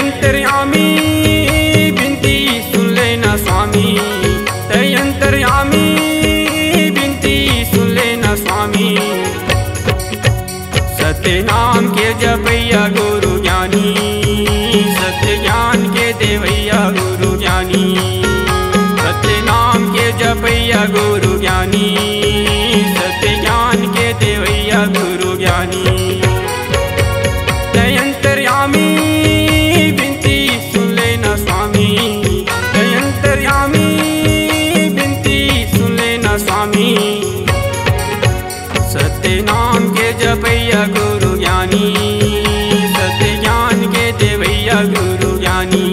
अंतर्यामी बिनती सुन लेना स्वामी, तय अंतर्यामी बिनती सुन लेना स्वामी। सत्य नाम के जपैया गुरु ज्ञानी, सत्य ज्ञान के देवैया गुरु ज्ञानी। सत्य नाम के जपैया गुरु ज्ञानी, सत्य ज्ञान के देवैया गुरु ज्ञानी। तय अंतर्यामी बिनती सुन लेना स्वामी, तय अंतर्यामी बिनती सुन लेना स्वामी। सत्य नाम के जपैया गुरु ज्ञानी, सत्य ज्ञान के देवैया गुरु ज्ञानी।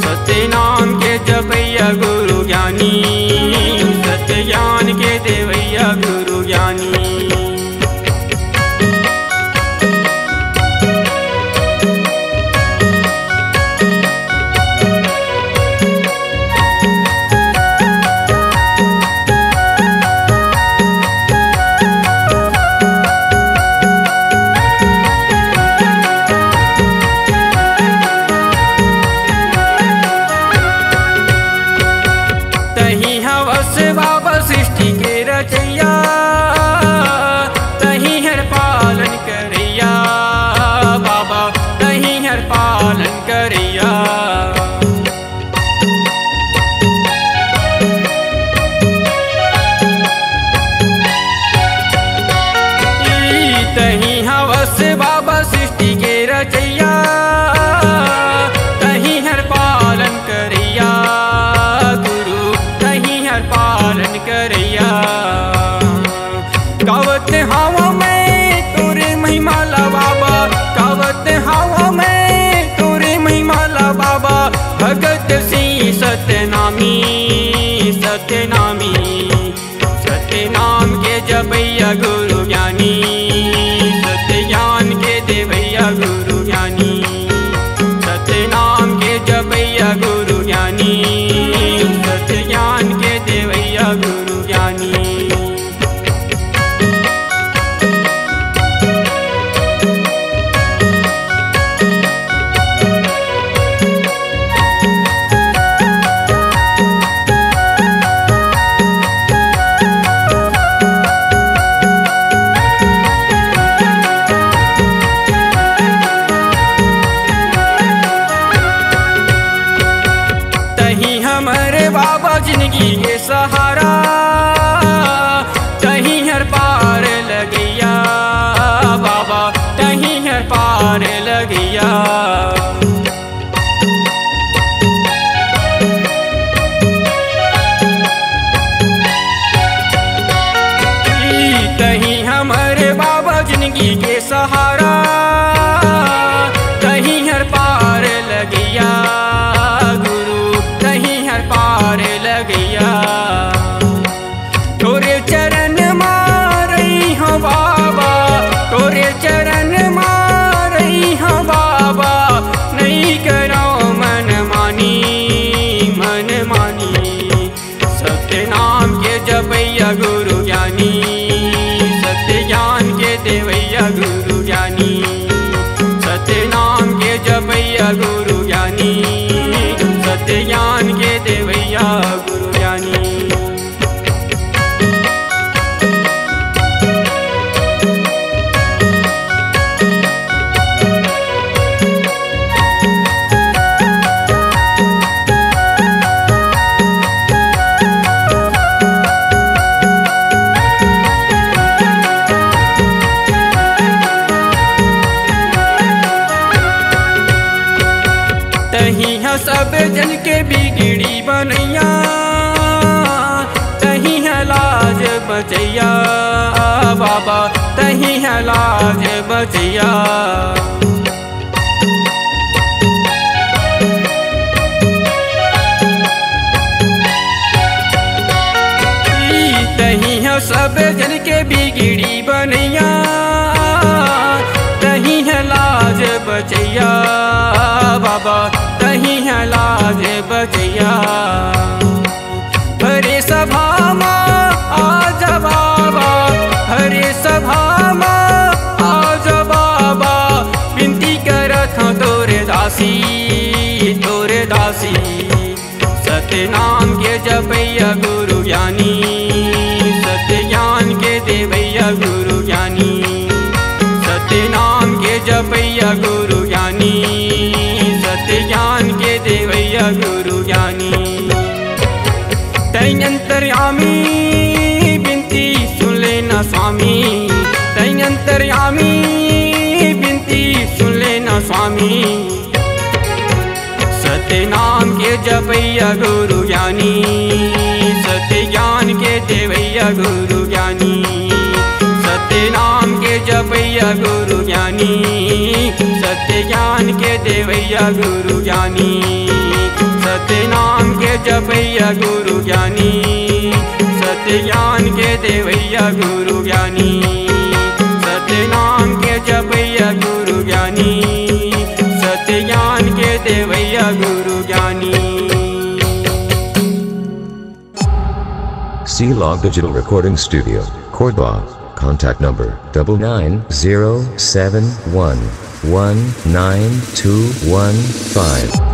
सत्य नाम के जपैया गुरु ज्ञानी, सत्य ज्ञान के देवैया गुरु ज्ञानी। तही हवस बाबा सृष्टि के रचैया, तही हर पालन करैया बाबा, तही हर पालन करैया। तही हवस बाबा सृष्टि के रचैया, तही हर पालन करैया गुरु, तही हर पालन करैया। गावत हवा में तोरे महिमा ला बाबा, गावत हवा में तोरे महिमा ला बाबा। भगत सिंह सत्यनामी, सत्यनामी सत्य नाम के जपैया गुरु ज्ञानी, सत्य ज्ञान के देवैया गुरु ज्ञानी। सत्य नाम के जपैया गुरु ज्ञानी, सत्य ज्ञान के देवैया गुरु ज्ञानी। तही हमारे बाबा जिंदगी के सहारा, तही हर पार लगैया बाबा, तही हर पार लगैया। तही हमारे बाबा जिंदगी के सहारा, तही हर पार लगैया गुरु, तही हर पार लगैया। तोरे चरण मारई हो बाबा, तोरे चरण मारई हो बाबा। नहीं करो मन मानी, मन मानी। सत्य नाम के जपैया गुरु ज्ञानी, सत्य ज्ञान के देवैया गुरु ज्ञानी। सत्य नाम के जपैया गुरु ज्ञानी, सत्य ज्ञान के देवैया गुरु ज्ञानी। तही है सब जन के बिगड़ी बनैया, तही है लाज बचैया बाबा, तही है लाज बचैया। तही है सब जन के बिगड़ी बनैया, तही है लाज बचैया बाबा, तही है लाज बचैया। हरे सभा माँ आज बाबा, हरे सभा माँ आज बाबा। विनती करत हूँ तोरे दासी, सत्य नाम के जपैया गुरु ज्ञानी, सत्य ज्ञान के देवैया गुरु ज्ञानी। सत्य नाम के जपैया गुरु ज्ञानी, सत्य ज्ञान के देवैया गुरु ज्ञानी। तै अंतर्यामी बिनती सुन लेना स्वामी, तै अंतर्यामी बिनती सुन लेना स्वामी। सत्य नाम के जपैया गुरु ज्ञानी, सत्य ज्ञान के देवैया गुरु ज्ञानी। सत्य नाम के जपैया गुरु ज्ञानी, सत्य ज्ञान के देवैया गुरु ज्ञानी। सत्य नाम के जपैया गुरु ज्ञानी, सत्य ज्ञान के देवैया गुरु ज्ञानी। सत्य नाम के जपैया गुरु ज्ञानी, सत्य ज्ञान के देवैया गुरु ज्ञानी। C-Log Digital Recording Studio, Cordoba. Contact number 9907119215.